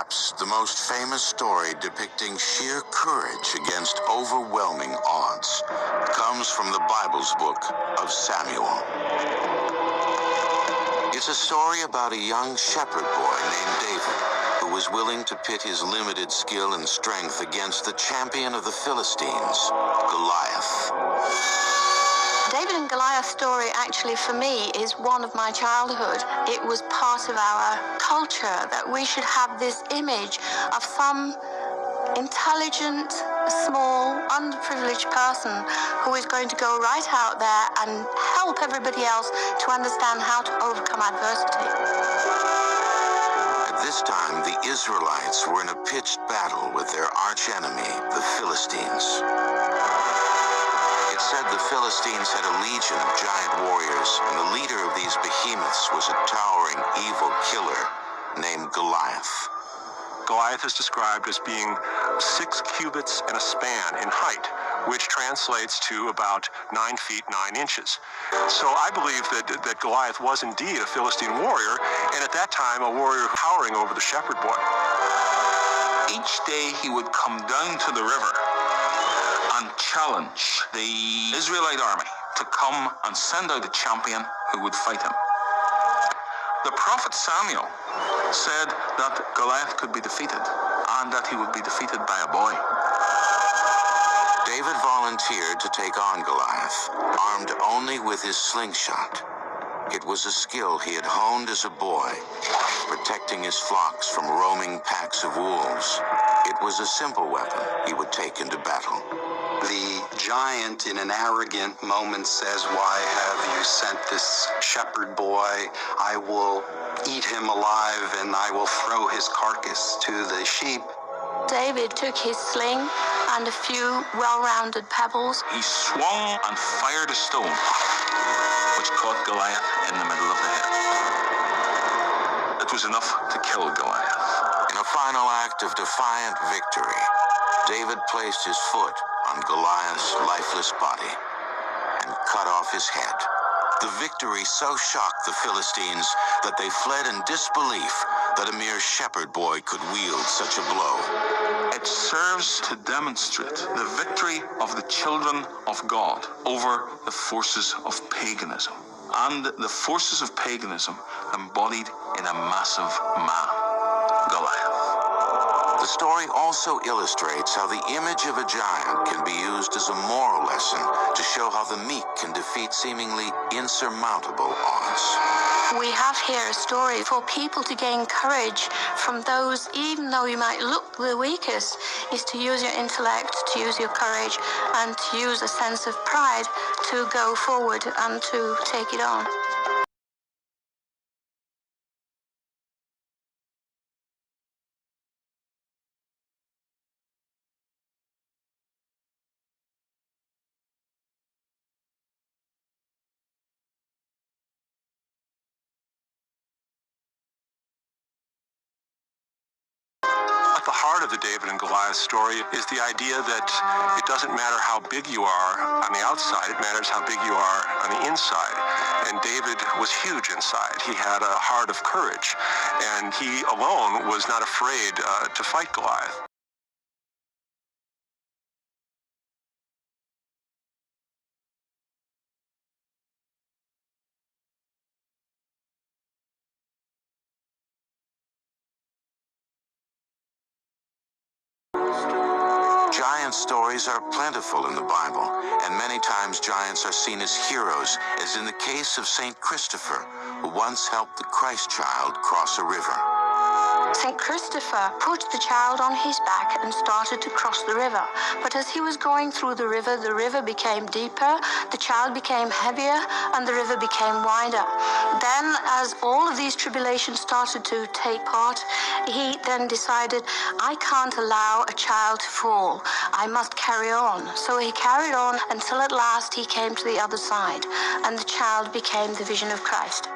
Perhaps the most famous story depicting sheer courage against overwhelming odds comes from the Bible's book of Samuel. It's a story about a young shepherd boy named David who was willing to pit his limited skill and strength against the champion of the Philistines, Goliath. David and Goliath story actually for me is one of my childhood. It was part of our culture that we should have this image of some intelligent, small, underprivileged person who is going to go right out there and help everybody else to understand how to overcome adversity. At this time, the Israelites were in a pitched battle with their archenemy, the Philistines. It said the Philistines had a legion of giant warriors, and the leader of these behemoths was a towering, evil killer named Goliath. Goliath is described as being 6 cubits and a span in height, which translates to about 9 feet 9 inches. So I believe that Goliath was indeed a Philistine warrior, and at that time a warrior towering over the shepherd boy. Each day he would come down to the river and challenge the Israelite army to come and send out a champion who would fight him. The prophet Samuel said that Goliath could be defeated and that he would be defeated by a boy. David volunteered to take on Goliath, armed only with his slingshot. It was a skill he had honed as a boy, protecting his flocks from roaming packs of wolves. It was a simple weapon he would take into battle. The giant, in an arrogant moment, says, "Why have you sent this shepherd boy? I will eat him alive, and I will throw his carcass to the sheep." David took his sling and a few well-rounded pebbles. He swung and fired a stone, which caught Goliath in the middle of the head. It was enough to kill Goliath. In a final act of defiant victory, David placed his foot on Goliath's lifeless body and cut off his head. The victory so shocked the Philistines that they fled in disbelief that a mere shepherd boy could wield such a blow. It serves to demonstrate the victory of the children of God over the forces of paganism, and the forces of paganism embodied in a massive man, Goliath. The story also illustrates how the image of a giant can be used as a moral lesson to show how the meek can defeat seemingly insurmountable odds. We have here a story for people to gain courage from those, even though you might look the weakest, is to use your intellect, to use your courage, and to use a sense of pride to go forward and to take it on. At the heart of the David and Goliath story is the idea that it doesn't matter how big you are on the outside, it matters how big you are on the inside. And David was huge inside. He had a heart of courage, and he alone was not afraid to fight Goliath. Giant stories are plentiful in the Bible, and many times giants are seen as heroes, as in the case of St. Christopher, who once helped the Christ child cross a river. St. Christopher put the child on his back and started to cross the river. But as he was going through the river became deeper, the child became heavier, and the river became wider. Then, as all of these tribulations started to take part, he then decided, I can't allow a child to fall. I must carry on. So he carried on until at last he came to the other side, and the child became the vision of Christ.